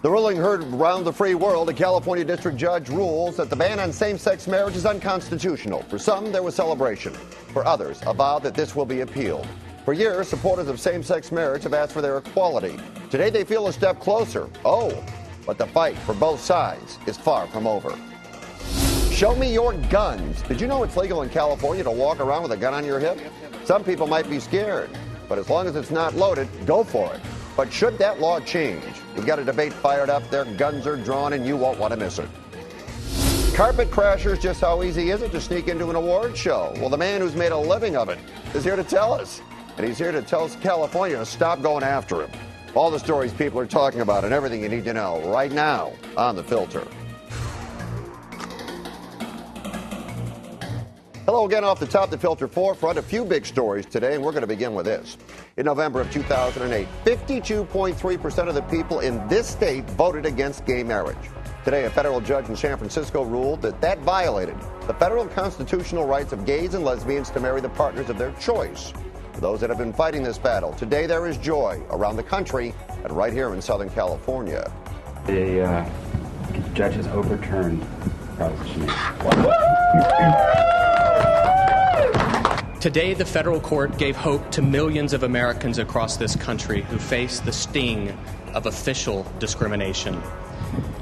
The ruling heard around the free world. A California district judge rules that the ban on same-sex marriage is unconstitutional. For some, there was celebration. For others, a vow that this will be appealed. For years, supporters of same-sex marriage have asked for their equality. Today, they feel a step closer. Oh, but the fight for both sides is far from over. Show me your guns. Did you know it's legal in California to walk around with a gun on your hip? Some people might be scared, but as long as it's not loaded, go for it. But should that law change? We've got a debate fired up. Their guns are drawn, and you won't want to miss it. Carpet crashers, just how easy is it to sneak into an award show? Well, the man who's made a living of it is here to tell us. And he's here to tell California to stop going after him. All the stories people are talking about and everything you need to know right now on The Filter. Hello again off the top, The Filter forefront. A few big stories today, and we're going to begin with this. In November of 2008, 52.3% of the people in this state voted against gay marriage. Today, a federal judge in San Francisco ruled that violated the federal constitutional rights of gays and lesbians to marry the partners of their choice. For those that have been fighting this battle, today there is joy around the country and right here in Southern California. The judge has overturned Proposition 8. Today, the federal court gave hope to millions of Americans across this country who face the sting of official discrimination.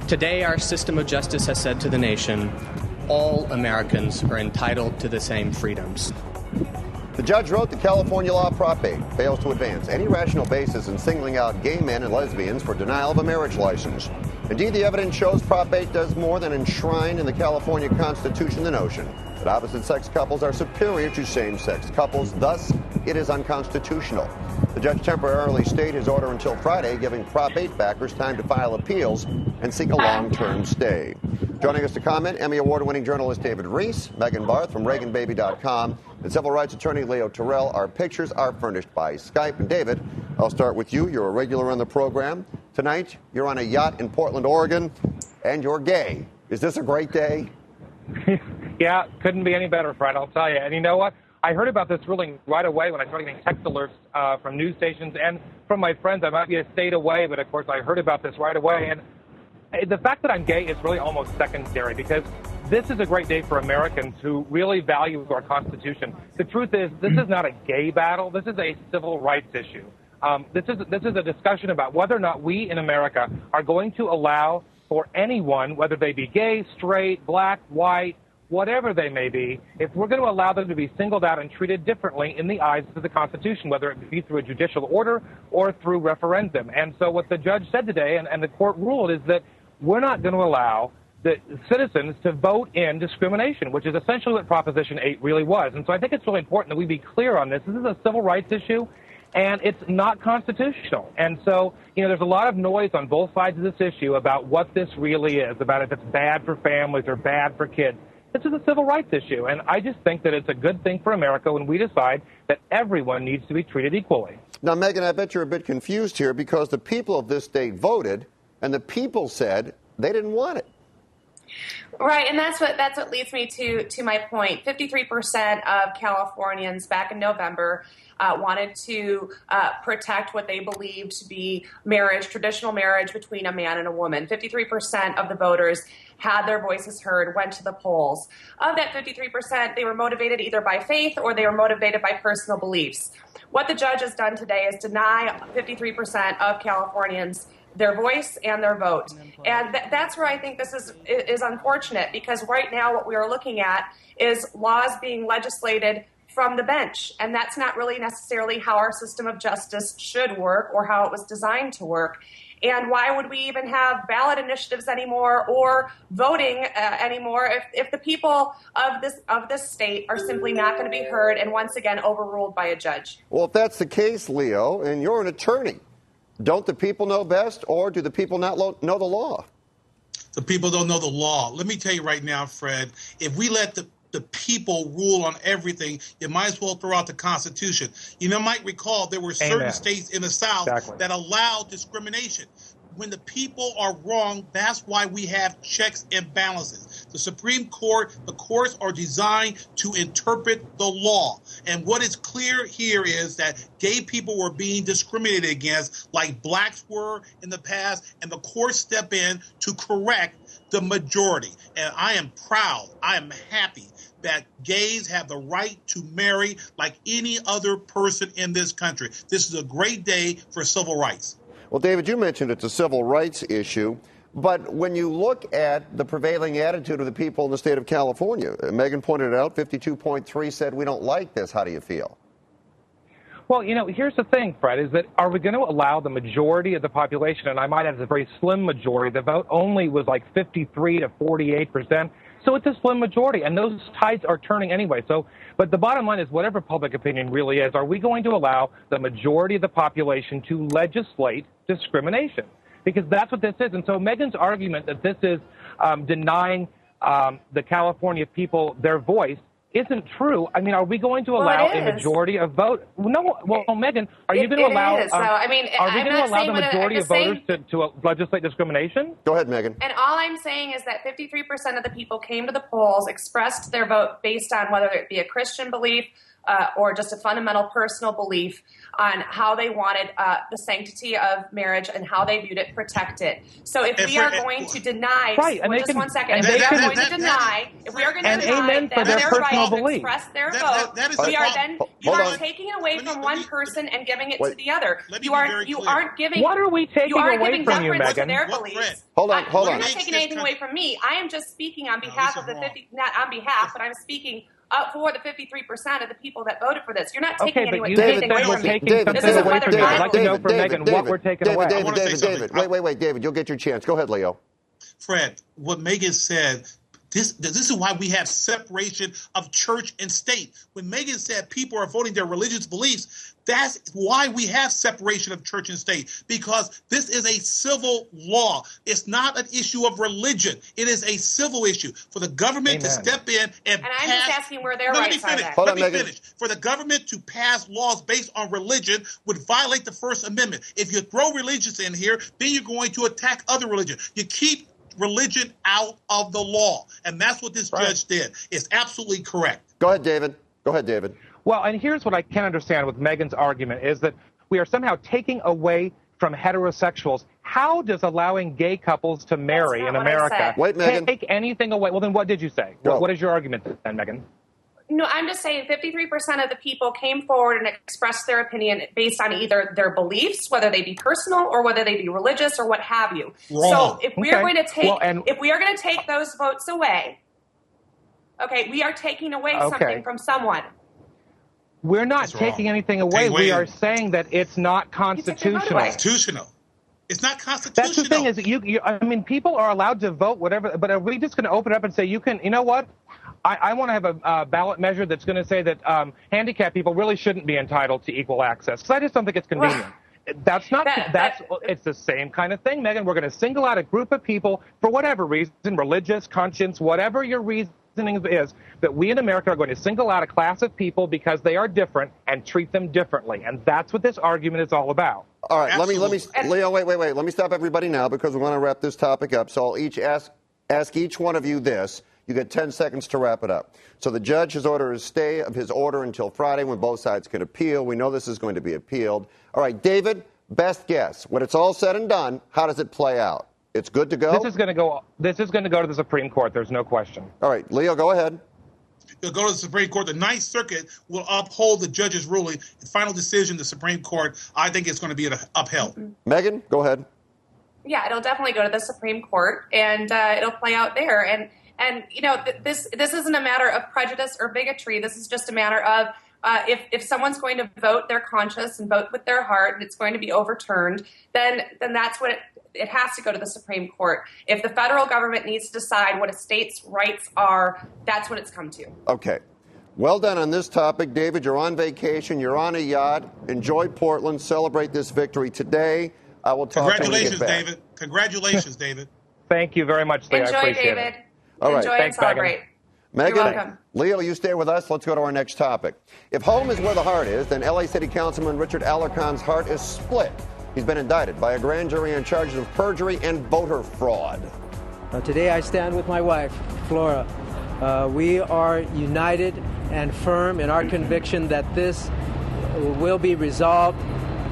Today, our system of justice has said to the nation, all Americans are entitled to the same freedoms. The judge wrote the California law Prop 8 fails to advance any rational basis in singling out gay men and lesbians for denial of a marriage license. Indeed, the evidence shows Prop 8 does more than enshrine in the California Constitution the notion that opposite-sex couples are superior to same-sex couples. Thus, it is unconstitutional. The judge temporarily stayed his order until Friday, giving Prop 8 backers time to file appeals and seek a long-term stay. Joining us to comment, Emmy Award-winning journalist David Reese, Megan Barth from ReaganBaby.com, and civil rights attorney Leo Terrell. Our pictures are furnished by Skype. And David, I'll start with you. You're a regular on the program. Tonight, you're on a yacht in Portland, Oregon, and you're gay. Is this a great day? Yeah, couldn't be any better, Fred, I'll tell you. And you know what? I heard about this ruling right away when I started getting text alerts from news stations and from my friends. I might be a state away, but of course I heard about this right away. And the fact that I'm gay is really almost secondary because this is a great day for Americans who really value our Constitution. The truth is, this is not a gay battle. This is a civil rights issue. This is a discussion about whether or not we in America are going to allow for anyone, whether they be gay, straight, black, white, whatever they may be, if we're going to allow them to be singled out and treated differently in the eyes of the Constitution, whether it be through a judicial order or through referendum. And so what the judge said today and the court ruled is that we're not going to allow the citizens to vote in discrimination, which is essentially what Proposition 8 really was. And so I think it's really important that we be clear on this. This is a civil rights issue, and it's not constitutional. And so, there's a lot of noise on both sides of this issue about what this really is, about if it's bad for families or bad for kids. This is a civil rights issue, and I just think that it's a good thing for America when we decide that everyone needs to be treated equally. Now, Megan, I bet you're a bit confused here because the people of this state voted, and the people said they didn't want it. Right, and that's what leads me to my point. 53% of Californians back in November wanted to protect what they believed to be marriage, traditional marriage between a man and a woman. 53% of the voters had their voices heard, went to the polls. Of that 53%, they were motivated either by faith or they were motivated by personal beliefs. What the judge has done today is deny 53% of Californians their voice and their vote. And that's where I think this is unfortunate, because right now what we are looking at is laws being legislated from the bench. And that's not really necessarily how our system of justice should work or how it was designed to work. And why would we even have ballot initiatives anymore or voting anymore if the people of this state are simply not going to be heard and once again overruled by a judge? Well, if that's the case, Leo, and you're an attorney, don't the people know best, or do the people not know the law? The people don't know the law. Let me tell you right now, Fred, if we let the people rule on everything, you might as well throw out the Constitution. You might recall there were certain states in the South that allowed discrimination. When the people are wrong, that's why we have checks and balances. The Supreme Court, the courts are designed to interpret the law. And what is clear here is that gay people were being discriminated against like blacks were in the past, and the courts step in to correct the majority. And I am proud, I am happy that gays have the right to marry like any other person in this country. This is a great day for civil rights. Well, David, you mentioned it's a civil rights issue, but when you look at the prevailing attitude of the people in the state of California, Megan pointed it out, 52.3 said we don't like this. How do you feel? Well, here's the thing, Fred, is that are we going to allow the majority of the population, and I might have a very slim majority, the vote only was like 53 to 48%. So it's a slim majority, and those tides are turning anyway. But the bottom line is, whatever public opinion really is, are we going to allow the majority of the population to legislate discrimination? Because that's what this is. And so Megan's argument that this is denying the California people their voice isn't true. I mean, are we going to allow a majority of vote? No. Well, Megan, are you going to allow? Are we going to allow the majority of voters to legislate discrimination? Go ahead, Megan. And all I'm saying is that 53% of the people came to the polls, expressed their vote based on whether it be a Christian belief or just a fundamental personal belief on how they wanted the sanctity of marriage and how they viewed it protected. So if we are going to deny, just one second, if we are going to deny them their right to express their vote, you are taking it away from one person and giving it to the other. You aren't giving. What are we taking away from you, Megan? Their beliefs. Hold on. You're not taking anything away from me. I am just speaking on behalf of the 50, not on behalf, but I'm speaking for the 53% of the people that voted for this. You're not taking anything away from me. This isn't whether I'd like to know from Megan what we're taking away. David, wait, David, you'll get your chance. Go ahead, Leo. Fred, what Megan said, this is why we have separation of church and state. When Megan said people are voting their religious beliefs, that's why we have separation of church and state, because this is a civil law. It's not an issue of religion. It is a civil issue for the government to step in and pass. I'm just asking where their rights are at. Let me finish. For the government to pass laws based on religion would violate the First Amendment. If you throw religions in here, then you're going to attack other religions. You keep religion out of the law, and that's what this judge did. It's absolutely correct. Go ahead, David. Well, and here's what I can't understand with Megan's argument is that we are somehow taking away from heterosexuals. How does allowing gay couples to marry in America take anything away? Well, then what did you say? What is your argument then, Megan? No, I'm just saying 53% of the people came forward and expressed their opinion based on either their beliefs, whether they be personal or whether they be religious or what have you. Wrong. So if we are going to take if we are going to take those votes away, we are taking away something from someone. We're not taking anything away. We are saying that it's not constitutional. It's not constitutional. That's the thing is, I mean, people are allowed to vote whatever, but are we just going to open up and say, you know what? I want to have a ballot measure that's going to say that handicapped people really shouldn't be entitled to equal access, because I just don't think it's convenient. It's the same kind of thing, Megan. We're going to single out a group of people for whatever reason, religious, conscience, whatever your reasoning is, that we in America are going to single out a class of people because they are different and treat them differently. And that's what this argument is all about. All right, let me, Leo, wait. Let me stop everybody now because we want to wrap this topic up. So I'll ask each one of you this. You get 10 seconds to wrap it up. So the judge has ordered a stay of his order until Friday when both sides can appeal. We know this is going to be appealed. All right, David, best guess. When it's all said and done, how does it play out? It's good to go? This is going to go to the Supreme Court. There's no question. All right, Leo, go ahead. It'll go to the Supreme Court. The Ninth Circuit will uphold the judge's ruling. The final decision, the Supreme Court, I think it's going to be upheld. Megan, go ahead. Yeah, it'll definitely go to the Supreme Court, and it'll play out there. And this isn't a matter of prejudice or bigotry. This is just a matter of if someone's going to vote their conscience and vote with their heart, and it's going to be overturned, then that's what it has to go to the Supreme Court. If the federal government needs to decide what a state's rights are, that's what it's come to. Okay. Well done on this topic. David, you're on vacation. You're on a yacht. Enjoy Portland. Celebrate this victory today. I will talk to you when we get back. David. Congratulations, David. Thank you very much, Lee. Enjoy, I appreciate David. it. All right. Enjoy and celebrate. Megan, you're welcome. Leo, you stay with us. Let's go to our next topic. If home is where the heart is, then L.A. City Councilman Richard Alarcon's heart is split. He's been indicted by a grand jury on charges of perjury and voter fraud. Today I stand with my wife, Flora. We are united and firm in our conviction that this will be resolved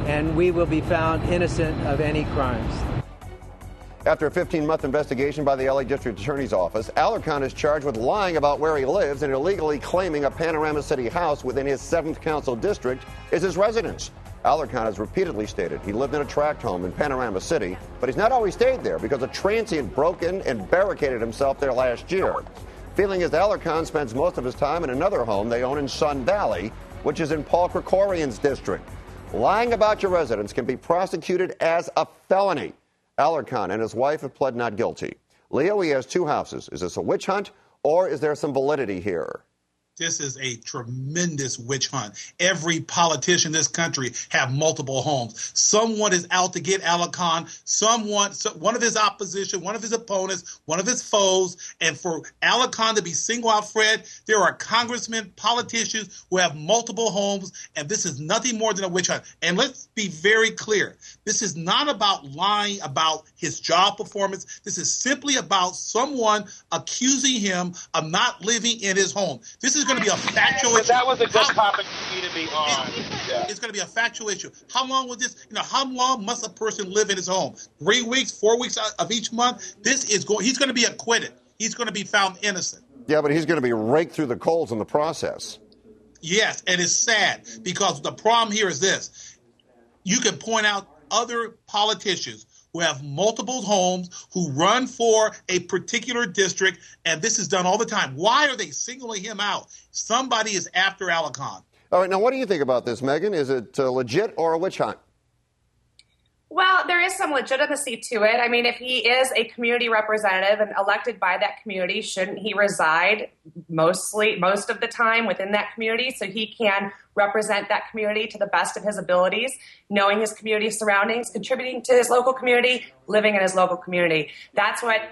and we will be found innocent of any crimes. After a 15-month investigation by the LA District Attorney's Office, Alarcon is charged with lying about where he lives and illegally claiming a Panorama City house within his 7th Council District is his residence. Alarcon has repeatedly stated he lived in a tract home in Panorama City, but he's not always stayed there because a transient broke in and barricaded himself there last year. Feeling as Alarcon spends most of his time in another home they own in Sun Valley, which is in Paul Krikorian's district. Lying about your residence can be prosecuted as a felony. Alarcon and his wife have pled not guilty. Leo, he has 2 houses. Is this a witch hunt, or is there some validity here? This is a tremendous witch hunt. Every politician in this country have multiple homes. Someone is out to get Alarcon, one of his opposition, one of his opponents, one of his foes. And for Alarcon to be singled out, Fred, there are congressmen, politicians who have multiple homes, and this is nothing more than a witch hunt. And let's be very clear. This is not about lying about his job performance. This is simply about someone accusing him of not living in his home. This is going to be a factual issue. That was a good topic for me to be on. It's going to be a factual issue. How long will this, how long must a person live in his home? 3 weeks, 4 weeks of each month? He's going to be acquitted. He's going to be found innocent. Yeah, but he's going to be raked through the coals in the process. Yes, and it's sad because the problem here is this. You can point out other politicians who have multiple homes, who run for a particular district, and this is done all the time. Why are they singling him out? Somebody is after Alarcon. All right, now what do you think about this, Megan? Is it legit or a witch hunt? Well, there is some legitimacy to it. I mean, if he is a community representative and elected by that community, shouldn't he reside most of the time within that community so he can represent that community to the best of his abilities, knowing his community surroundings, contributing to his local community, living in his local community? That's what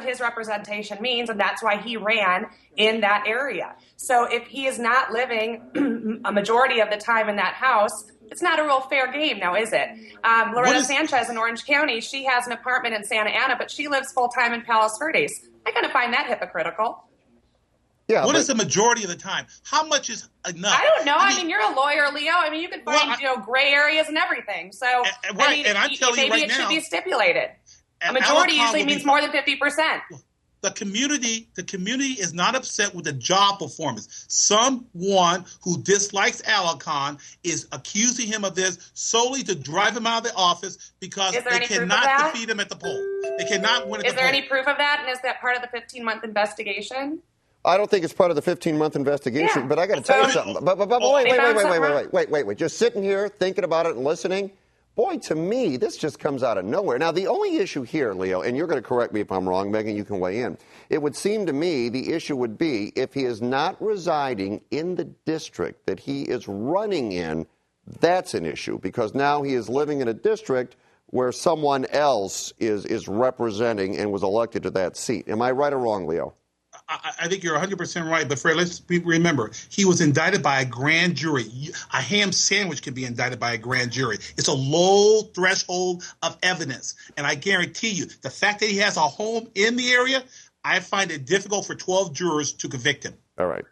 his representation means, and that's why he ran in that area. So if he is not living a majority of the time in that house, it's not a real fair game now, is it? Loretta Sanchez in Orange County, she has an apartment in Santa Ana, but she lives full-time in Palos Verdes. I kind of find that hypocritical. Yeah. What is the majority of the time? How much is enough? I don't know. I mean, you're a lawyer, Leo. I mean, you can find gray areas and everything. So right, I mean, and I'm telling you right maybe it now, should be stipulated. A Alarcon majority usually means more than 50%. The community is not upset with the job performance. Someone who dislikes Alarcon is accusing him of this solely to drive him out of the office because they cannot defeat him at the poll. They cannot win at the poll. Is there any proof of that? And is that part of the 15-month investigation? I don't think it's part of the 15-month investigation, but I got to tell you something. But wait. Just sitting here thinking about it and listening, boy, to me, this just comes out of nowhere. Now, the only issue here, Leo, and you're going to correct me if I'm wrong, Megan, you can weigh in. It would seem to me the issue would be if he is not residing in the district that he is running in, that's an issue, because now he is living in a district where someone else is representing and was elected to that seat. Am I right or wrong, Leo? I think you're 100% right, but Fred, let's remember, he was indicted by a grand jury. A ham sandwich can be indicted by a grand jury. It's a low threshold of evidence, and I guarantee you, the fact that he has a home in the area, I find it difficult for 12 jurors to convict him. All right.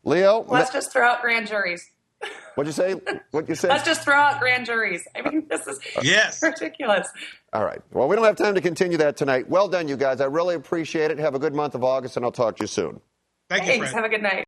Leo? Let's just throw out grand juries. What'd you say? What'd you say? Let's just throw out grand juries. I mean, this is ridiculous. All right. Well, we don't have time to continue that tonight. Well done, you guys. I really appreciate it. Have a good month of August, and I'll talk to you soon. Thank you, Fred. Thanks. Have a good night.